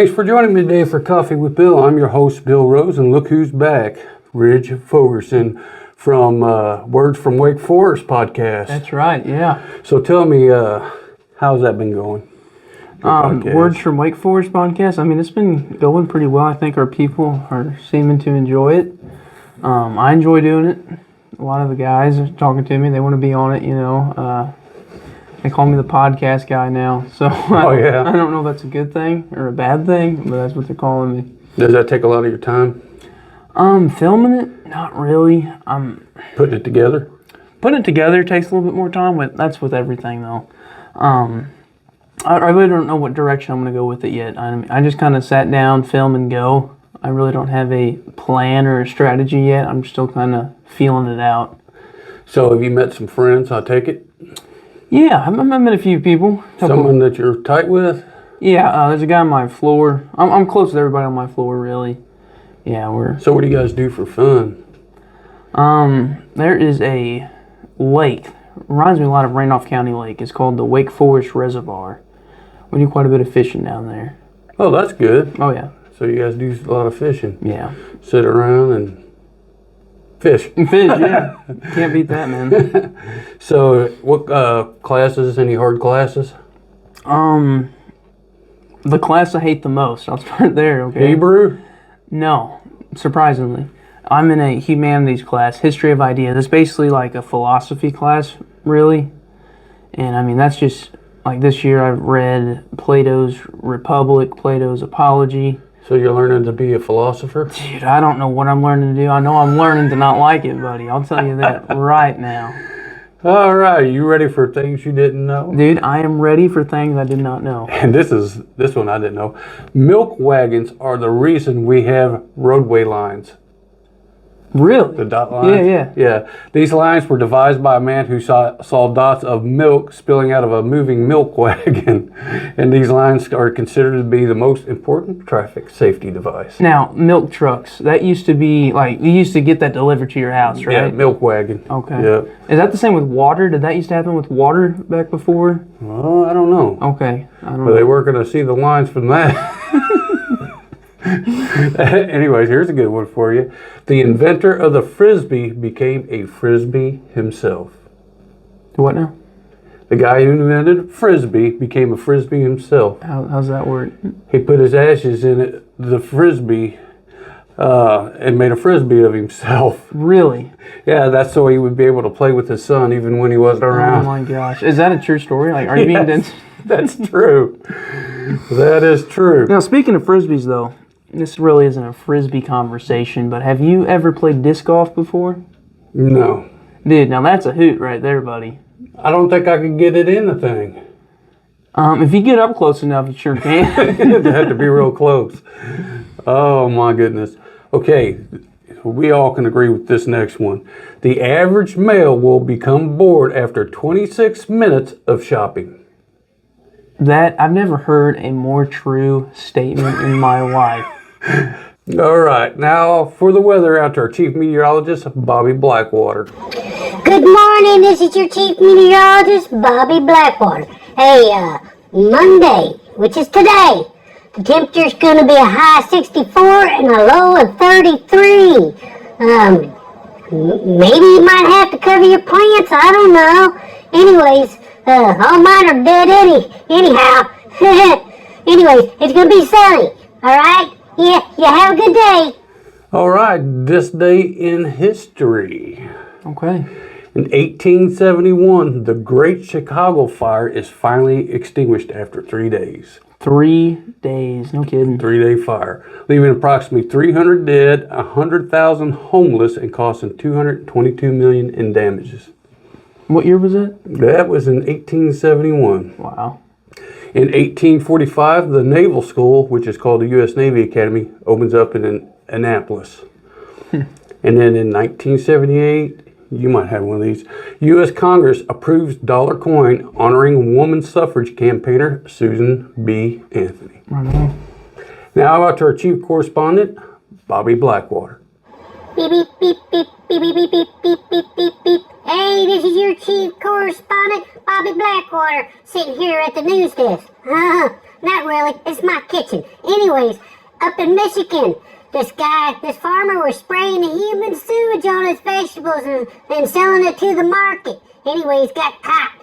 Thanks for joining me today for Coffee with Bill. I'm your host, Bill Rose, and look who's back. Ridge Fogerson from Words from Wake Forest podcast. That's right, yeah. So tell me, how's that been going? Words from Wake Forest podcast, I mean, it's been going pretty well. I think our people are seeming to enjoy it. I enjoy doing it. A lot of the guys are talking to me. They want to be on it, you know. They call me the podcast guy now. So I don't know if that's a good thing or a bad thing, but that's what they're calling me. Does that take a lot of your time? Filming it? Not really. Putting it together? Putting it together takes a little bit more time, but that's with everything, though. I really don't know what direction I'm going to go with it yet. I just kind of sat down, film, and go. I really don't have a plan or a strategy yet. I'm still kind of feeling it out. So have you met some friends, I take it? Yeah, I've met a few people. Someone that you're tight with? Yeah, there's a guy on my floor. I'm close with everybody on my floor, really. Yeah, So what do you guys do for fun? There is a lake. Reminds me a lot of Randolph County Lake. It's called the Wake Forest Reservoir. We do quite a bit of fishing down there. Oh, that's good. Oh, yeah. So you guys do a lot of fishing? Yeah. Sit around and fish? Fish, yeah. Can't beat that, man. So what classes, any hard classes? The class I hate the most. I'll start there, okay? Hebrew? No, surprisingly. I'm in a humanities class, history of ideas. It's basically like a philosophy class, really. And I mean, that's just, like this year I've read Plato's Republic, Plato's Apology. So you're learning to be a philosopher? Dude, I don't know what I'm learning to do. I know I'm learning to not like it, buddy. I'll tell you that right now. All right, you ready for things you didn't know? Dude, I am ready for things I did not know. And this one I didn't know. Milk wagons are the reason we have roadway lines. Really? The dot lines? Yeah. These lines were devised by a man who saw dots of milk spilling out of a moving milk wagon. And these lines are considered to be the most important traffic safety device. Now, milk trucks, that used to be, like, you used to get that delivered to your house, right? Yeah, milk wagon. Okay. Yeah. Is that the same with water? Did that used to happen with water back before? Well, I don't know. Okay. I don't know. But they weren't going to see the lines from that. Anyways, here's a good one for you. The inventor of the Frisbee became a Frisbee himself. What now? The guy who invented Frisbee became a Frisbee himself. How's that work? He put his ashes in the Frisbee and made a Frisbee of himself. Really? Yeah, that's so he would be able to play with his son even when he wasn't around. Oh my gosh. Is that a true story? Like, are you being dense? That's true. That is true. Now, speaking of Frisbees, though, this really isn't a Frisbee conversation, but have you ever played disc golf before? No. Dude, now that's a hoot right there, buddy. I don't think I could get it in the thing. If you get up close enough, you sure can. It'd have to be real close. Oh, my goodness. Okay, we all can agree with this next one. The average male will become bored after 26 minutes of shopping. That, I've never heard a more true statement in my life. All right, now for the weather, out to our chief meteorologist, Bobby Blackwater. Good morning, this is your chief meteorologist, Bobby Blackwater. Hey, Monday, which is today, the temperature's going to be a high 64 and a low of 33. Maybe you might have to cover your plants, I don't know. Anyways, all mine are dead anyhow. Anyways, it's going to be sunny, all right? Yeah, have a good day. All right, this day in history. Okay. In 1871, the Great Chicago Fire is finally extinguished after 3 days. 3 days, no kidding. 3-day fire, leaving approximately 300 dead, 100,000 homeless, and costing $222 million in damages. What year was it? That was in 1871. Wow. In 1845, the Naval School, which is called the U.S. Navy Academy, opens up in Annapolis. And then in 1978, you might have one of these, U.S. Congress approves dollar coin honoring woman suffrage campaigner Susan B. Anthony. Right on. Now out to our chief correspondent, Bobby Blackwater. Beep, beep, beep, beep, beep, beep, beep, beep, beep, beep, beep, beep. Hey, this is your chief correspondent, Bobby Blackwater, sitting here at the news desk. Not really, it's my kitchen. Anyways, up in Michigan, this farmer was spraying the human sewage on his vegetables and selling it to the market. Anyways, got caught.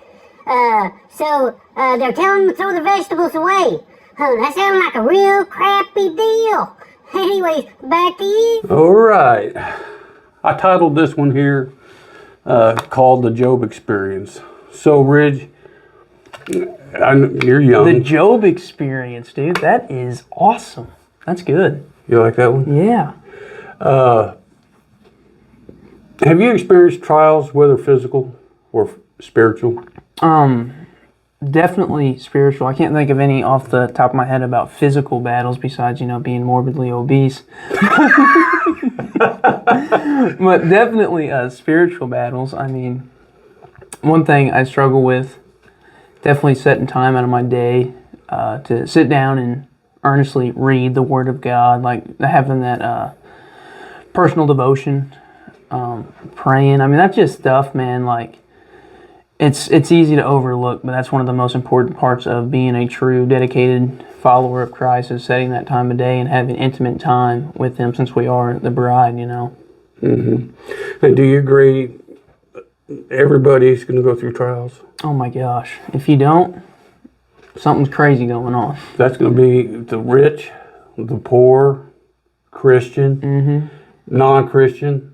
So they're telling him to throw the vegetables away. That sounds like a real crappy deal. Anyways, back to you. All right. I titled this one here called The Job Experience. So, Ridge, you're young. The Job Experience, dude. That is awesome. That's good. You like that one? Yeah. Have you experienced trials, whether physical or spiritual? Definitely spiritual. I can't think of any off the top of my head about physical battles besides, being morbidly obese. But definitely spiritual battles. I mean, one thing I struggle with, definitely setting time out of my day to sit down and earnestly read the Word of God, like having that personal devotion, praying. I mean, that's just stuff, man, like, It's easy to overlook, but that's one of the most important parts of being a true, dedicated follower of Christ is setting that time of day and having intimate time with Him since we are the bride, Mm-hmm. And do you agree everybody's going to go through trials? Oh my gosh. If you don't, something's crazy going on. That's going to be the rich, the poor, Christian, non-Christian.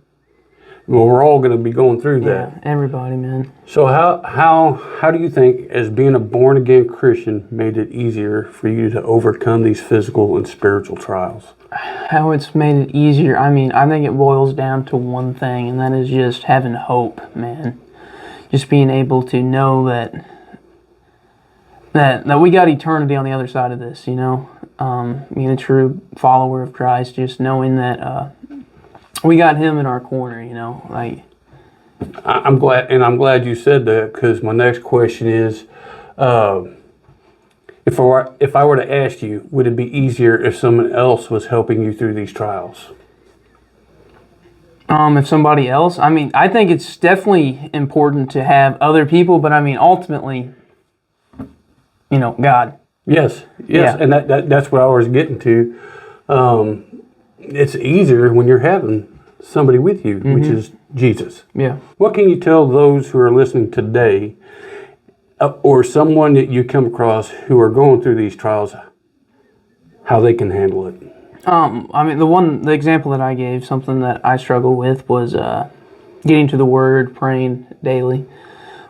Well, we're all going to be going through that. Yeah, everybody, man. So how do you think, as being a born-again Christian, made it easier for you to overcome these physical and spiritual trials? How it's made it easier, I mean, I think it boils down to one thing, and that is just having hope, man. Just being able to know that we got eternity on the other side of this, Being a true follower of Christ, just knowing that we got Him in our corner, like. I'm glad you said that, because my next question is, if I were to ask you, would it be easier if someone else was helping you through these trials? If somebody else, I mean, I think it's definitely important to have other people, but I mean, ultimately, God. Yes, Yeah. And that's what I was getting to. It's easier when you're having somebody with you, which is Jesus. Yeah. What can you tell those who are listening today, or someone that you come across who are going through these trials, how they can handle it? I mean, the example that I gave, something that I struggle with was getting to the Word, praying daily.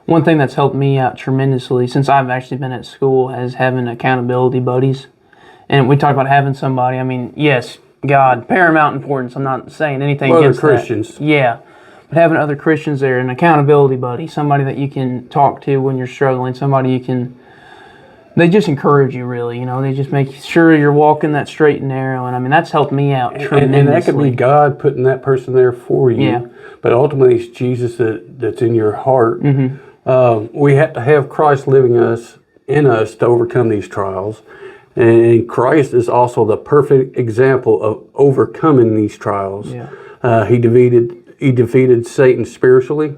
One thing that's helped me out tremendously since I've actually been at school is having accountability buddies. And we talk about having somebody, I mean, yes, God, paramount importance. I'm not saying anything Other against Christians. that. Yeah. But having other Christians there, an accountability buddy, somebody that you can talk to when you're struggling, somebody they just encourage you, really. They just make sure you're walking that straight and narrow. And I mean, that's helped me out tremendously. And that could be God putting that person there for you. Yeah. But ultimately, it's Jesus that's in your heart. We have to have Christ living in us to overcome these trials. And Christ is also the perfect example of overcoming these trials. Yeah. He defeated Satan spiritually,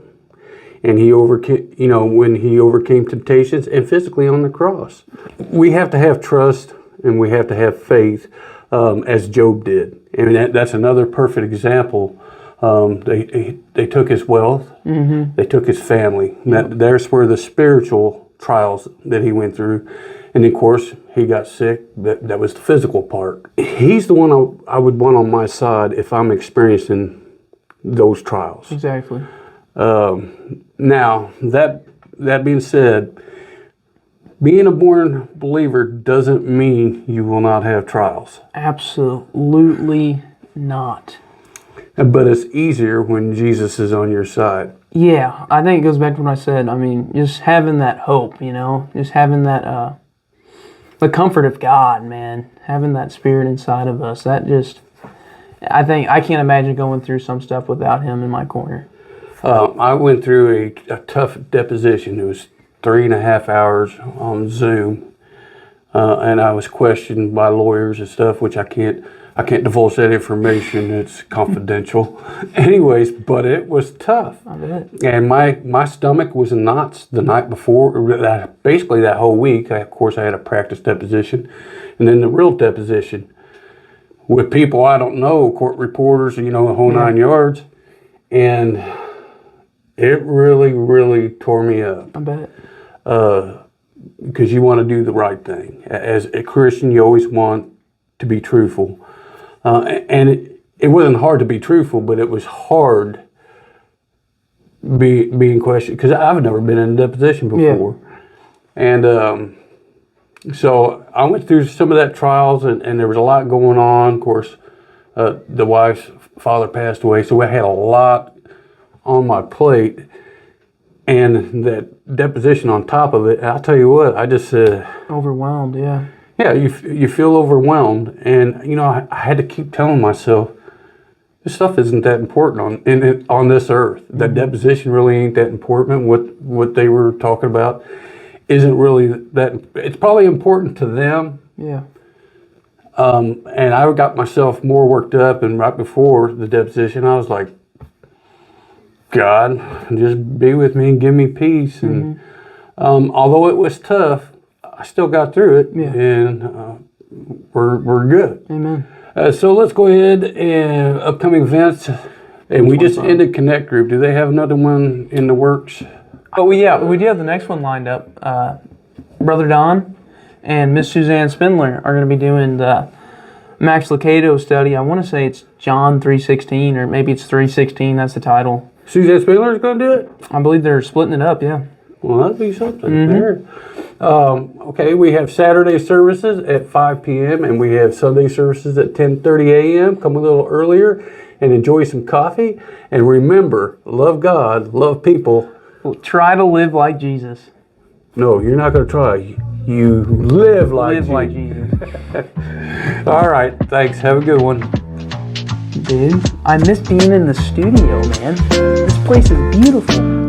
and he overcame, when he overcame temptations, and physically on the cross. We have to have trust, and we have to have faith, as Job did. And that's another perfect example. They took his wealth, they took his family. There's where the spiritual trials that he went through. And of course, he got sick. That was the physical part. He's the one I would want on my side if I'm experiencing those trials. Exactly. Now, that being said, being a born believer doesn't mean you will not have trials. Absolutely not. But it's easier when Jesus is on your side. Yeah, I think it goes back to what I said. I mean, just having that hope, just having that, the comfort of God, man, having that Spirit inside of us, I can't imagine going through some stuff without Him in my corner. I went through a tough deposition. It was 3.5 hours on Zoom, and I was questioned by lawyers and stuff, which I can't I can't divulge that information. It's confidential. Anyways, but it was tough. I bet. And my stomach was in knots the night before. Basically that whole week. Of course, I had a practice deposition, and then the real deposition with people I don't know, court reporters, the whole 9 yards, and it really, really tore me up. I bet. Because you want to do the right thing. As a Christian, you always want to be truthful. And it wasn't hard to be truthful, but it was hard being questioned, because I've never been in a deposition before. Yeah. And so I went through some of that trials, and there was a lot going on. Of course, the wife's father passed away, so I had a lot on my plate. And that deposition on top of it, I'll tell you what, I just... overwhelmed, yeah. Yeah, you feel overwhelmed, and I had to keep telling myself, this stuff isn't that important on this earth. The deposition really ain't that important. What they were talking about isn't really that. It's probably important to them. Yeah. And I got myself more worked up, and right before the deposition, I was like, God, just be with me and give me peace. And although it was tough, I still got through it, and we're good. Amen. So let's go ahead and upcoming events. And we just ended Connect Group. Do they have another one in the works? Oh, we do have the next one lined up. Brother Don and Miss Suzanne Spindler are going to be doing the Max Lucado study. I want to say it's John 3:16, or maybe it's 3:16. That's the title. Suzanne Spindler is going to do it? I believe they're splitting it up, yeah. Well, that'd be something. There. Okay, we have Saturday services at 5 p.m. and we have Sunday services at 10:30 a.m. Come a little earlier and enjoy some coffee. And remember, love God, love people. Try to live like Jesus. No, you're not going to try. You live like Jesus. Like Jesus. All right, thanks. Have a good one. Dude, I miss being in the studio, man. This place is beautiful.